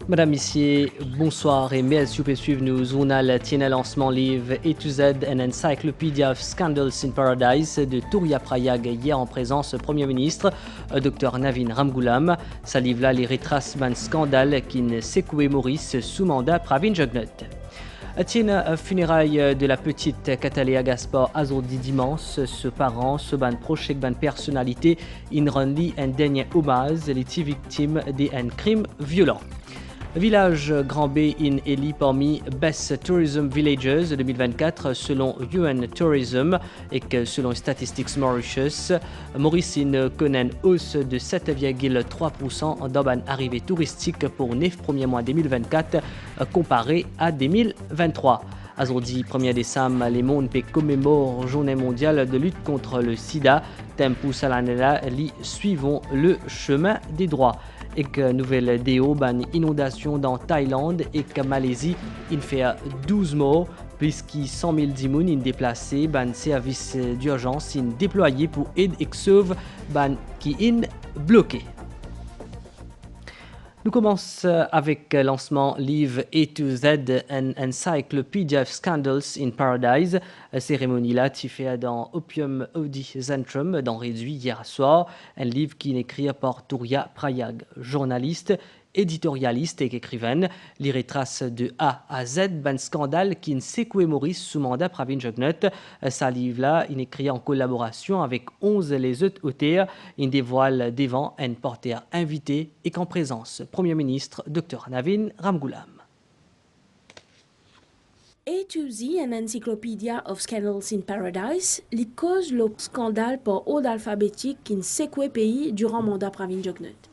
Madame, Messieurs, bonsoir et merci pour suivre nos journal tient lancement livre A to Z, an encyclopedia of scandals in paradise de Touria Prayag hier en présence du Premier ministre, Dr Navin Ramgoolam. Sa livre là les retrace d'un scandale qui ne secoué Maurice sous mandat Pravin Jugnauth. Tiens, funérailles de la petite Cataléa Gaspard Azordi dimanche, ce parent, ce ban proche, ban personnalité, in rendi un dernier hommage les victimes d'un crime violent. Village Grand B in élu parmi Best Tourism Villages 2024 selon UN Tourism et que selon Statistics Mauritius, Maurice connaît une hausse de 7,3% dans ban arrivée touristique pour 9 premiers mois 2024 comparé à 2023. Aujourd'hui, 1er décembre, les mondes commémorent Journée mondiale de lutte contre le sida. Thème pour l'année-là, suivons le chemin des droits. Et que nouvelle déo, inondation dans Thaïlande et que Malaisie, il fait 12 morts, plus que 100 000 dimoun in déplacés, service d'urgence in déployé pour aider et sauve qui in bloqué. Nous commençons avec le lancement livre A to Z, an encyclopedia of scandals in paradise. Cérémonie là, qui fait dans Opium Audi Zentrum, dans Réduit hier soir. Un livre qui est écrit par Touria Prayag, journaliste, éditorialiste et écrivaine. Il retrace de A à Z un scandale qui ne secoué Maurice sous mandat Pravin Jugnauth. Sa livre là, il est écrit en collaboration avec 11 les autres auteurs. Il dévoile devant un porteur invité et qu'en présence Premier ministre Dr Navin Ramgoolam. A to Z, an encyclopedia of scandals in paradise, li cause le scandale par ordre alphabétique qui ne secoué pays durant le mandat Pravin Jugnauth.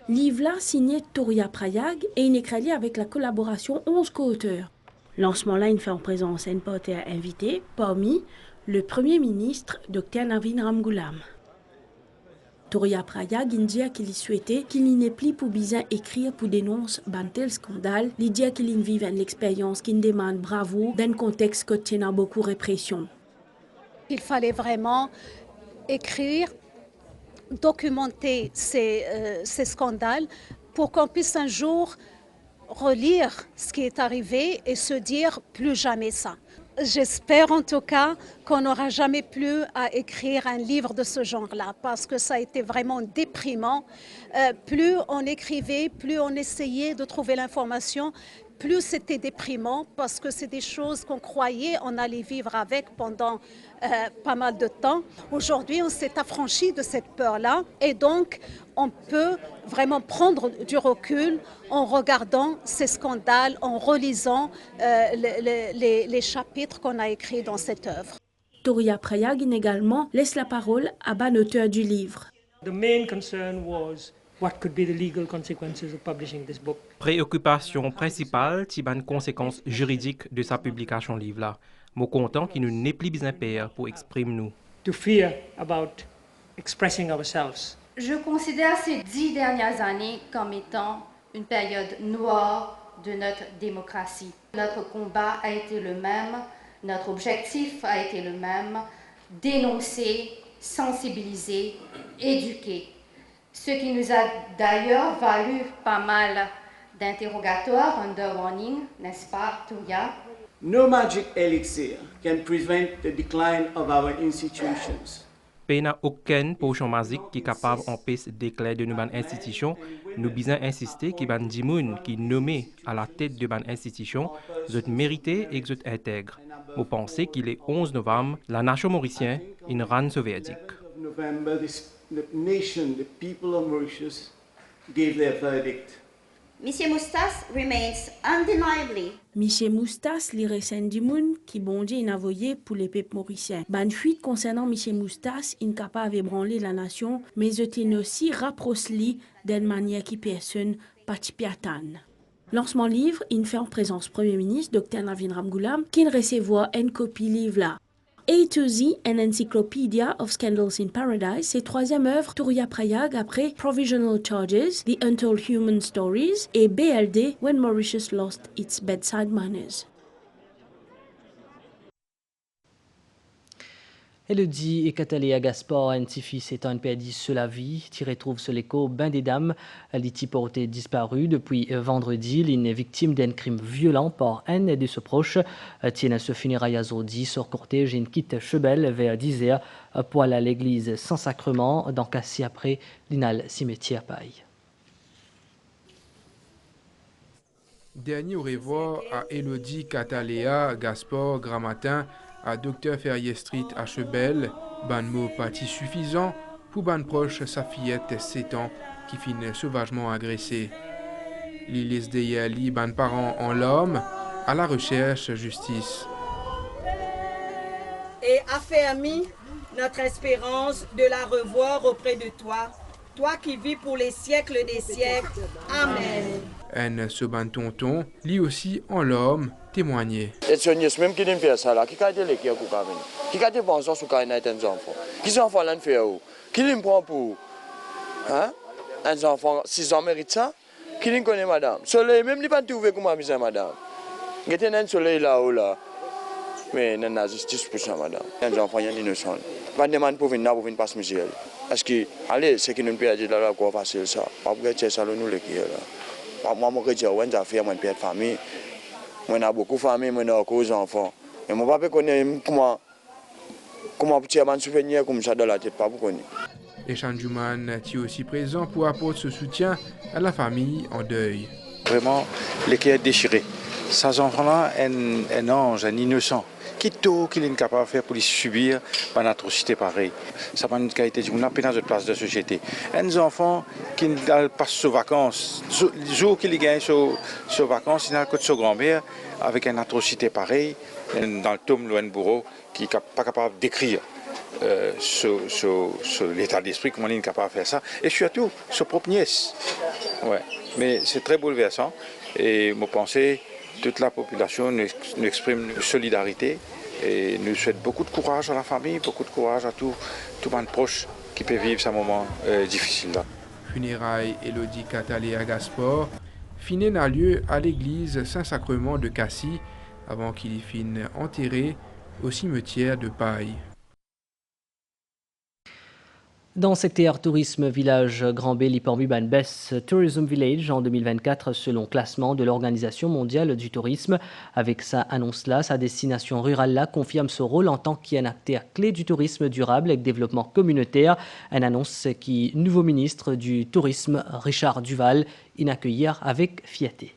Livre là signé Touria Prayag et il est créé avec la collaboration 11 co-auteurs. Lancement là, il fait en présence un porteur invité, parmi le Premier ministre Dr Navin Ramgoolam. Touria Prayag dit qu'il souhaitait qu'il n'ait plus pour besoin écrire pour dénoncer un tel scandale. Il dit qu'il vive une expérience qui demande bravo dans un contexte que tient beaucoup de répression. Il fallait vraiment écrire, documenter ces scandales pour qu'on puisse un jour relire ce qui est arrivé et se dire plus jamais ça. J'espère en tout cas qu'on n'aura jamais plus à écrire un livre de ce genre-là parce que ça a été vraiment déprimant. Plus on écrivait, plus on essayait de trouver l'information, plus c'était déprimant parce que c'est des choses qu'on croyait on allait vivre avec pendant pas mal de temps. Aujourd'hui, on s'est affranchi de cette peur-là et donc on peut vraiment prendre du recul en regardant ces scandales, en relisant les chapitres qu'on a écrits dans cette œuvre. Touria Prayag également laisse la parole à l'auteur du livre. The main concern was what could be the legal consequences of publishing this book. Préoccupation principale, c'est les conséquences juridiques de sa publication livre-là. Moi content qu'il nous n'ait plus besoin père pour exprimer nous. To fear about expressing ourselves. Je considère ces 10 dernières années comme étant une période noire de notre démocratie. Notre combat a été le même, notre objectif a été le même, dénoncer, sensibiliser, éduquer. Ce qui nous a d'ailleurs valu pas mal d'interrogatoires under warning, n'est-ce pas, Touria? No magic elixir can prevent the decline of our institutions. Il n'y a aucune potion magique qui est capable d'empêcher le déclin de nos institutions. Nous devons insister que les gens qui sont nommés à la tête de nos institutions sont mérités et sont intègres. Vous pensez qu'il est 11 novembre, la nation mauricienne une rend ce verdict. Monsieur Moustas remains undeniably. Monsieur Moustas li resen di moun qui bondje inavoye pour les peuples mauriciens. Ban fuite concernant Monsieur Moustas incapable ébranler la nation, mais était aussi rapproche-li d'une manière qui personne patipiatan. Lancement livre, il fait en présence Premier ministre Dr Navin Ramgoolam qui recevoir une copie livre là. A to Z, an encyclopedia of scandals in paradise, c'est troisième œuvre Touria Prayag après Provisional Charges, The Untold Human Stories et BLD, When Mauritius Lost Its Bedside Manners. Elodie et Cataléa Gaspard, un petit-fils étant perdu sur la vie, tiré trouve sur l'écho bain des dames. L'iti porté disparu depuis vendredi. Il est victime d'un crime violent par un de ses proches. Tiens se funérailles aujourd'hui sur cortège une quitte Chebel vers 10h pour aller à l'église sans sacrement. Dans Cassis après l'inal cimetière paille. Dernier au revoir à Elodie, Cataléa, Gaspard, Grammatin, à Dr Ferrier Street à Chebel, ban mot parti suffisant pour ban proche sa fillette 7 ans qui finit sauvagement agressée. L'Ilis Deyali, ban parents en l'homme, à la recherche justice. Et affermis notre espérance de la revoir auprès de toi, toi qui vis pour les siècles des siècles. Amen. Un soban tonton, lui aussi en l'homme, témoigné. Et ce n'est même qui ne fait ça là, qui a été les qui a coupé, qui a été pensé sur qu'il y a des enfants, qui sont enfants l'en fait où, qui les prend pour, hein, un enfant, s'ils en méritent ça, qui les connaît madame. Soleil même n'est pas trouvé comme amusant madame. Il y a un soleil là-haut là, mais il y a une justice pour ça madame. Un enfant il y a innocent. Pas de man pour venir passer misère. Parce que allez, c'est qui ne peut dire là quoi facile ça. Pas pour que ça nous le qui là. Moi, je dis, ouais, j'ai fait mon père de famille. Moi, j'ai beaucoup de famille, moi, j'ai beaucoup d'enfants. Et mon papa connaît comment petit un souvenir comme ça dans la tête, pas beaucoup. Et Chanjouman est aussi présent pour apporter ce soutien à la famille en deuil. Vraiment, les cœurs déchirés. Ces enfants-là, un ange, un innocent. Qu'il est capable de faire pour les subir une atrocité pareille. Ça n'a pas une qualité de notre place de société. Un enfant qui passe ses vacances, le jour qu'il gagne ses vacances, il a côté de sa grand-mère avec une atrocité pareille, dans le tome loin bourreau, qui n'est pas capable d'écrire sur l'état d'esprit, comment il est capable de faire ça. Et surtout, sa propre nièce. Ouais. Mais c'est très bouleversant. Et je pense que toute la population nous exprime une solidarité et nous souhaite beaucoup de courage à la famille, beaucoup de courage à tout le monde proche qui peut vivre ce moment difficile là. Funérailles Elodie Cataléa Gaspard finissent à lieu à l'église Saint-Sacrement de Cassis avant qu'il y finisse enterré au cimetière de Paille. Dans le secteur tourisme village Grand Bay, l'Ipormu ban Best Tourism Village en 2024 selon classement de l'Organisation mondiale du tourisme. Avec sa annonce-là, sa destination rurale-là confirme ce rôle en tant qu'un acteur clé du tourisme durable et développement communautaire. Une annonce qui nouveau ministre du tourisme Richard Duval inaccueillir avec fierté.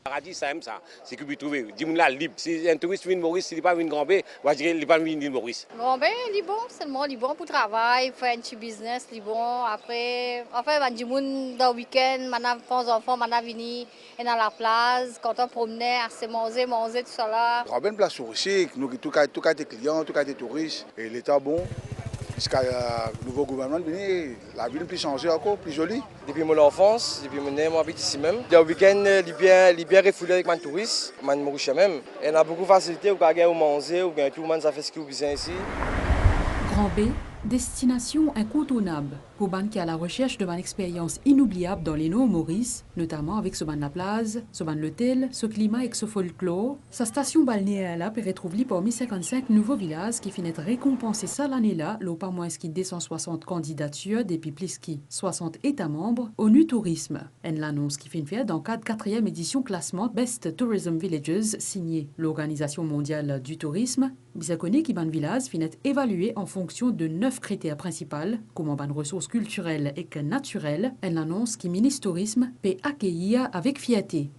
Paradis, ça aime ça. C'est que vous trouvez. Dis-moi là, libre. Si un touriste vient de Maurice, il n'est pas venu de Grand Bay, moi je dirais qu'il n'est pas venu de Maurice. Grand Bay, il est bon, seulement il est bon pour travail, faire un petit business, il est bon. Après, enfin, il y a des gens dans le week-end, maintenant, les enfants, maintenant, venir dans la place, quand on promenait, assez manger, tout ça là. Grand Bay, une place touristique, tout cas des clients, tout cas des touristes, et l'état bon. Jusqu'à le nouveau gouvernement, la ville est plus changée encore, plus jolie. Depuis mon enfance, depuis mon nez, j'habite ici même. Le week-end, il est bien refoulé avec mes touristes, mes Maurice même. Et on a beaucoup de facilité, on a manger, tout le monde a fait ce qu'il veut ici. Grand Bay, destination incontournable pour ban qui a la recherche de une expérience inoubliable dans les îles Maurice, notamment avec ce ban la plage, ce ban l'hôtel, ce climat et ce folklore. Sa station balnéaire là peut retrouver parmi 55 nouveaux villages qui finissent récompenser ça l'année-là, l'eau pas moins qui 260 candidatures depuis plus qui 60 États membres ONU Tourisme. Elle l'annonce qui fait faire dans le cadre 4e édition classement Best Tourism Villages signé l'Organisation mondiale du tourisme. Bisacone qui ban village finit évalué en fonction de 9 critères principaux, comme ban ressources culturelles et que naturelles. Elle annonce que le ministre tourisme peut accueillir avec fierté.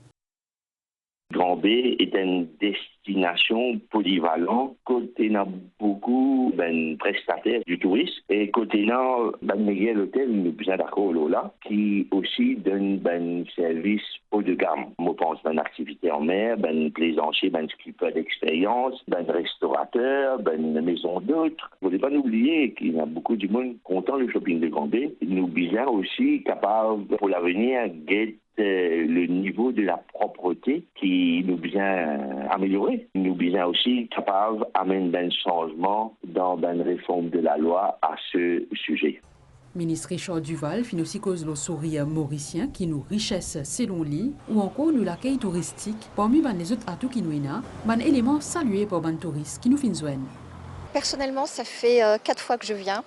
Grand Bay est une destination polyvalente. Côté n'a beaucoup de prestataires du tourisme et côté n'a Miguel Hôtel, nous besoin d'accord là, qui aussi donne un service haut de gamme. Je pense à une activité en mer, un plaisancier, un skipper d'expérience, un restaurateur, une maison d'hôtes. Il ne faut pas oublier qu'il y a beaucoup de monde content le shopping de Grand Bay. Nous besoin aussi capable pour l'avenir d'être le niveau de la propreté qui nous bien améliorer. Nous bien aussi capables d'amener un changement dans une réforme de la loi à ce sujet. Ministre Richard Duval finit aussi cause le sourire mauricien qui nous richesse selon lui ou encore nous l'accueil touristique parmi les autres atouts qui nous ont un élément salué par les touristes qui nous finissent. Personnellement, ça fait 4 fois que je viens.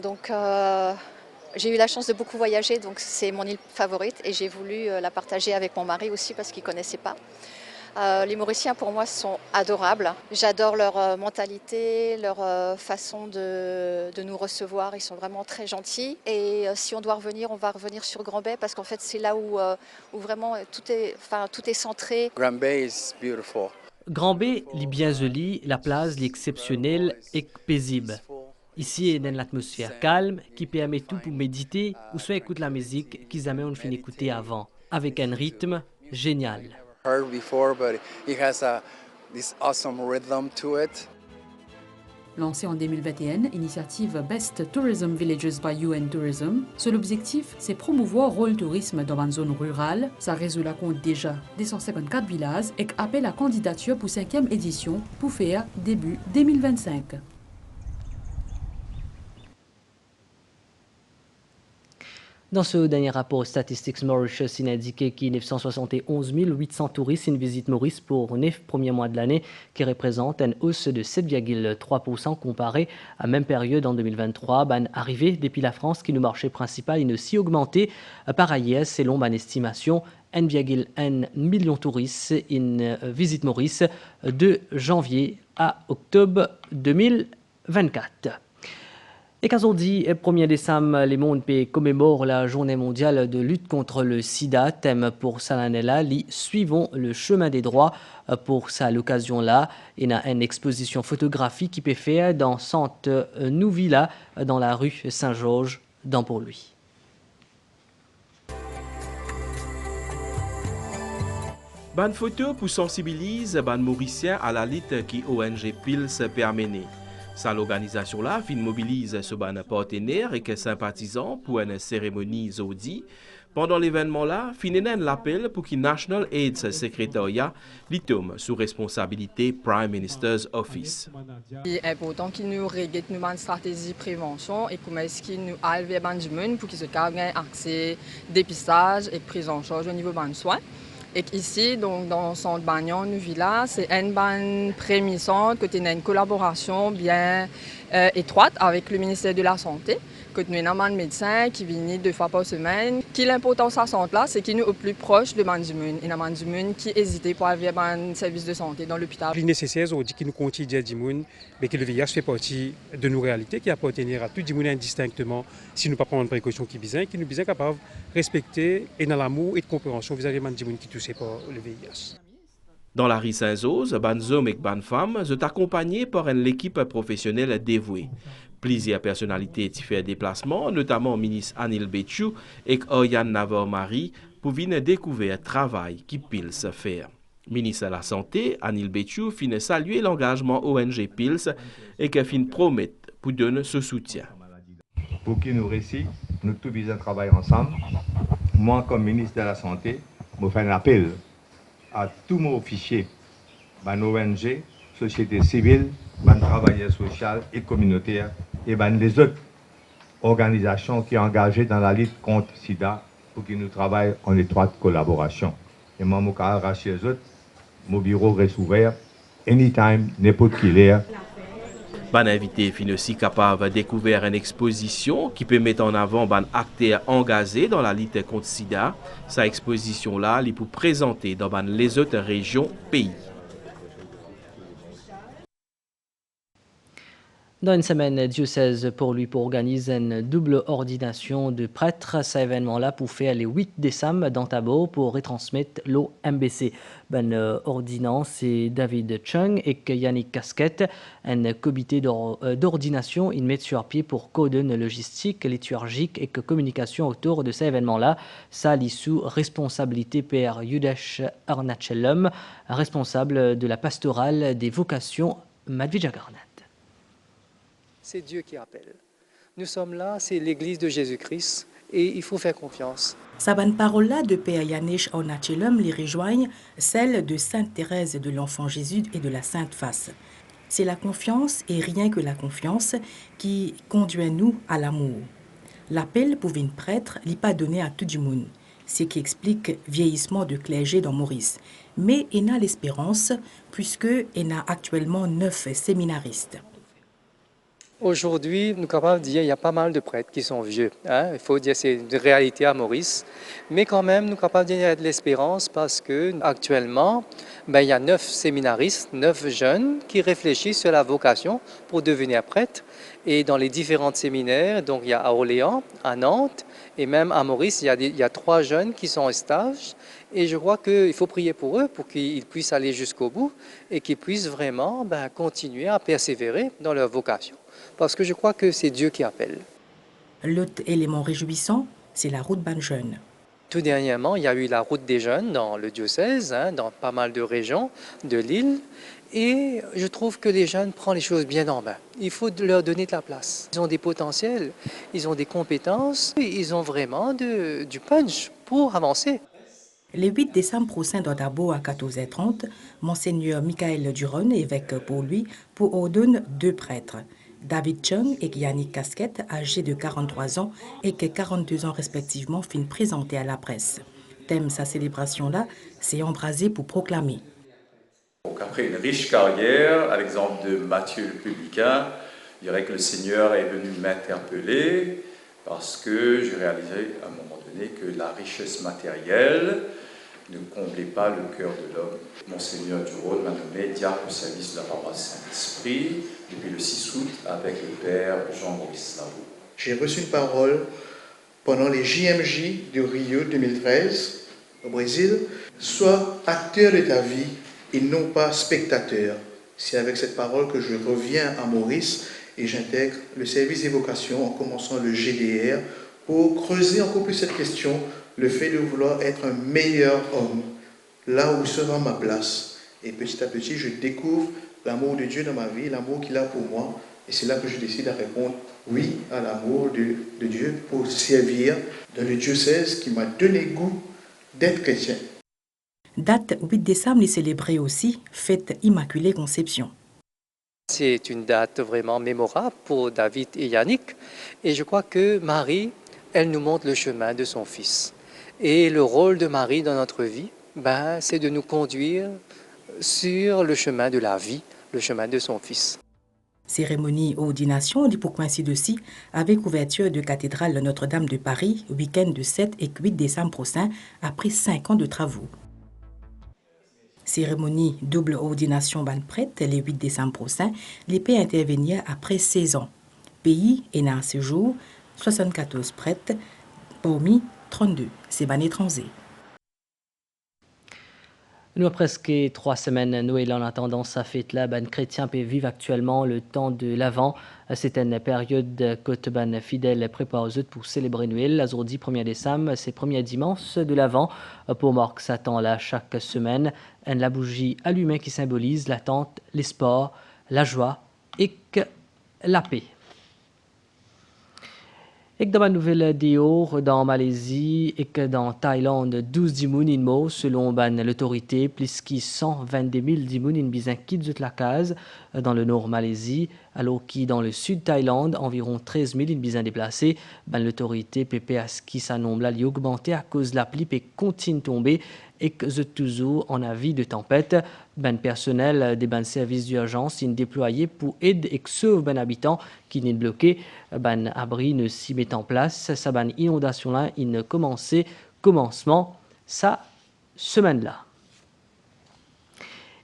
Donc, j'ai eu la chance de beaucoup voyager, donc c'est mon île favorite et j'ai voulu la partager avec mon mari aussi parce qu'il ne connaissait pas. Les Mauriciens, pour moi, sont adorables. J'adore leur mentalité, leur façon de nous recevoir. Ils sont vraiment très gentils. Et si on doit revenir, on va revenir sur Grand Bay parce qu'en fait, c'est là où vraiment tout est centré. Grand Bay is beautiful. Grand Bay, li bien joli, la plage, li exceptionnelle et paisible. Ici, il y a une atmosphère calme qui permet tout pour méditer ou soit écouter la musique qu'ils jamais on finit d'écouter avant, avec un rythme génial. Heard before, but it has this awesome rhythm to it. Lancée en 2021, initiative Best Tourism Villages by UN Tourism, seul objectif, c'est promouvoir le rôle tourisme dans une zone rurale. Ça résout la compte déjà des 154 villages et appelle la candidature pour 5e édition pour faire début 2025. Dans ce dernier rapport Statistics Mauritius, il indiquait qu'il y a 971 800 touristes qui visitent Maurice pour 9 premiers mois de l'année, qui représente une hausse de 7,3% comparé à la même période en 2023. Arrivé depuis la France, qui nous marché principal, il a aussi augmenté. Par ailleurs, selon mon estimation, 1,1 million de touristes visitent Maurice de janvier à octobre 2024. Et qu'aujourd'hui, 1er décembre, le monde commémore la journée mondiale de lutte contre le sida. Thème pour cette année-là, suivons le chemin des droits. Pour ça, l'occasion-là, il y a une exposition photographique qui peut faire dans Centre Nouvilla, dans la rue Saint-Georges, dans Port-Louis. Bonne photo pour sensibiliser les Mauriciens à la lutte qui ONG PILS permet. Ça, l'organisation-là mobilise ce ban partenaire et sympathisants pour une cérémonie Zodi. Pendant l'événement-là, fininen l'appel pour que National AIDS Secretariat tombe sous responsabilité Prime Minister's Office. Il est important qu'il nous regarde une stratégie de prévention et comment est-ce qu'il nous aide vers les gens pour qu'ils aient accès dépistage et prise en charge au niveau des soins. Et ici, donc, dans le centre Bagnon, Nouvilla, c'est une bonne prémisse que nous avons une collaboration bien étroite avec le ministère de la Santé, que nous avons un médecin qui vient 2 fois par semaine. L'importance à ce centre-là, c'est qu'il est au plus proche de Mandimun. Il y a Mandimun qui hésite pour avoir un service de santé dans l'hôpital. Il est nécessaire aujourd'hui qu'il nous continue à dire que le VIH fait partie de nos réalités, qui appartient à tout le monde indistinctement si nous ne prenons pas de précautions qui nous sont capables de respecter et dans l'amour et de compréhension vis-à-vis de gens qui touchent par le VIH. Dans la rue Saint-Zose, les hommes et les femmes sont accompagnés par une équipe professionnelle dévouée. Plusieurs personnalités qui font déplacement, notamment le ministre Anil Betchou et Oriane Navarre-Marie, pour venir découvrir le travail qui PILS fait. Le ministre de la Santé, Anil Betchou, finit saluer l'engagement ONG PILS et qui finit promettre pour donner ce soutien. Pour qui nous réussissons, nous tous besoin travailler ensemble. Moi, comme ministre de la Santé, je fais un appel à tous mes officiers, nos ONG, société civile, les travailleurs sociaux et communautaires et les autres organisations qui sont engagées dans la lutte contre le sida pour qu'ils nous travaillent en étroite collaboration. Et moi, je vais arracher les autres, mon bureau reste ouvert, anytime, n'importe qui l'heure. Ban invité fin aussi capable de découvrir une exposition qui peut mettre en avant ban acteurs engagés dans la lutte contre le sida. Sa exposition-là, il peut présenter dans les autres régions pays. Dans une semaine, diocèse pour organiser une double ordination de prêtres. Cet événement-là pour faire les 8 décembre dans Tabo pour retransmettre l'OMBC. Ordinance, c'est David Chung et Yannick Casquette. Un comité d'ordination, ils mettent sur pied pour coordonner logistique, liturgique et communication autour de cet événement-là. Ça, sous responsabilité Père Yudesh Arnacellum, responsable de la pastorale des vocations Madhvija Garnat. C'est Dieu qui appelle. Nous sommes là, c'est l'Église de Jésus-Christ et il faut faire confiance. Sa bonne parole-là de Père Yanesh Onachelum les rejoignent, celle de Sainte Thérèse de l'Enfant Jésus et de la Sainte Face. C'est la confiance et rien que la confiance qui conduit nous à l'amour. L'appel pour une prêtre n'est pas donné à tout le monde, ce qui explique vieillissement de clergé dans Maurice. Mais il a l'espérance puisque il a actuellement 9 séminaristes. Aujourd'hui, nous sommes capables de dire qu'il y a pas mal de prêtres qui sont vieux. Il faut dire que c'est une réalité à Maurice. Mais quand même, nous sommes capables de dire qu'il y a de l'espérance parce qu'actuellement, il y a 9 séminaristes, 9 jeunes qui réfléchissent sur la vocation pour devenir prêtres. Et dans les différents séminaires, donc il y a à Orléans, à Nantes et même à Maurice, il y a 3 jeunes qui sont en stage. Et je crois qu'il faut prier pour eux, pour qu'ils puissent aller jusqu'au bout et qu'ils puissent vraiment continuer à persévérer dans leur vocation. Parce que je crois que c'est Dieu qui appelle. L'autre élément réjouissant, c'est la route Ban Jeunes. Tout dernièrement, il y a eu la route des jeunes dans le diocèse, dans pas mal de régions de l'île. Et je trouve que les jeunes prennent les choses bien en main. Il faut leur donner de la place. Ils ont des potentiels, ils ont des compétences, ils ont vraiment du punch pour avancer. Le 8 décembre prochain dans Dabo à 14h30, Monseigneur Michael Duron, évêque pour lui, ordonne 2 prêtres. David Chung et Yannick Casquette, âgés de 43 ans et que 42 ans respectivement, finissent présentés à la presse. Thème sa célébration-là, c'est embrasé pour proclamer. Donc après une riche carrière, à l'exemple de Matthieu le publicain, je dirais que le Seigneur est venu m'interpeller parce que j'ai réalisé à un moment donné que la richesse matérielle ne comblait pas le cœur de l'homme. Monseigneur Duron m'a nommé diacre au service de la paroisse Saint-Esprit depuis le 6 août avec le père Jean-Maurice Lavaux. J'ai reçu une parole pendant les JMJ de Rio 2013 au Brésil. Sois acteur de ta vie et non pas spectateur. C'est avec cette parole que je reviens à Maurice et j'intègre le service d'évocation en commençant le GDR pour creuser encore plus cette question, le fait de vouloir être un meilleur homme, là où sera ma place. Et petit à petit, je découvre l'amour de Dieu dans ma vie, l'amour qu'il a pour moi. Et c'est là que je décide de répondre oui à l'amour de Dieu pour servir dans le diocèse qui m'a donné goût d'être chrétien. Date 8 décembre est célébrée aussi, fête Immaculée Conception. C'est une date vraiment mémorable pour David et Yannick. Et je crois que Marie, elle nous montre le chemin de son fils. Et le rôle de Marie dans notre vie, c'est de nous conduire sur le chemin de la vie, le chemin de son fils. Cérémonie ordination dit pour coïncider aussi avec ouverture de cathédrale Notre-Dame de Paris, week-end de 7 et 8 décembre prochain, après 5 ans de travaux. Cérémonie double ordination ban prêtre le 8 décembre prochain, l'épée intervenir après 16 ans. Pays et à ce jour, 74 prêtres, parmi 32, c'est ban étranger. Nous avons presque 3 semaines Noël en attendant sa fête là, ban chrétien peut vivre actuellement le temps de l'Avent. C'est une période que ban fidèle prépare aux autres pour célébrer Noël. Aujourd'hui 1er décembre, c'est premier dimanche de l'Avent. Pour Marc Satan là chaque semaine, la bougie allumée qui symbolise l'attente, l'espoir, la joie et la paix. Et que dans ma nouvelle déo, dans Malaisie et que dans Thaïlande, 12 dimoun inmo, selon l'autorité, plus qui 122 000 dimoun in bizin quittent la case dans le nord Malaisie, alors qui dans le sud Thaïlande, environ 13 000 in bizin déplacés. L'autorité PPS qui s'annomble là, augmenté à cause de la pluie et continue de tomber et que c'est toujours en avis de tempête. Personnel des services d'urgence est déployé pour aider et sauver habitants qui n'est bloqué. Abri ne s'y met en place. Sa inondation là, il ne commencement sa semaine là.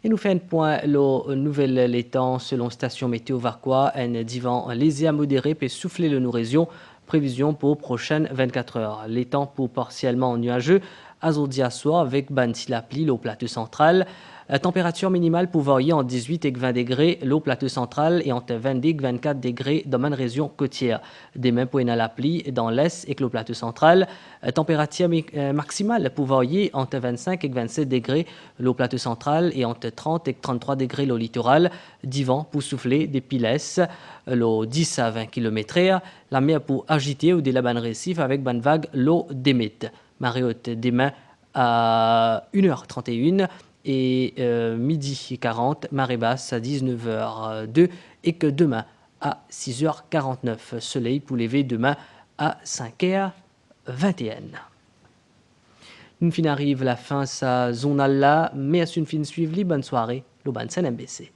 Et nous fait un point le nouvel temps selon station météo Varquois, un divan léger à modéré peut souffler le nous région. Prévision pour prochaines 24 heures. Les temps pour partiellement nuageux, aujourd'hui à soir avec la pluie au plateau central. La température minimale pour varier entre 18 et 20 degrés, l'eau plateau central et entre 22 et 24 degrés dans ma région côtière. Demain pour la pluie dans l'est et le plateau central. Température maximale pour varier entre 25 et 27 degrés, l'eau plateau central et entre 30 et 33 degrés l'eau littoral. Divan pour souffler des pilesses, l'eau 10 à 20 km/h. La mer pour agiter ou des laban récifs avec ban vague l'eau d'émite. Marée haute demain à 1h31. Et midi 40, marée basse à 19h02 et que demain à 6h49. Soleil pour lever demain à 5h21. Une fin arrive la fin sa zone là, mais à une fin suivre, bonne soirée, le ban MBC.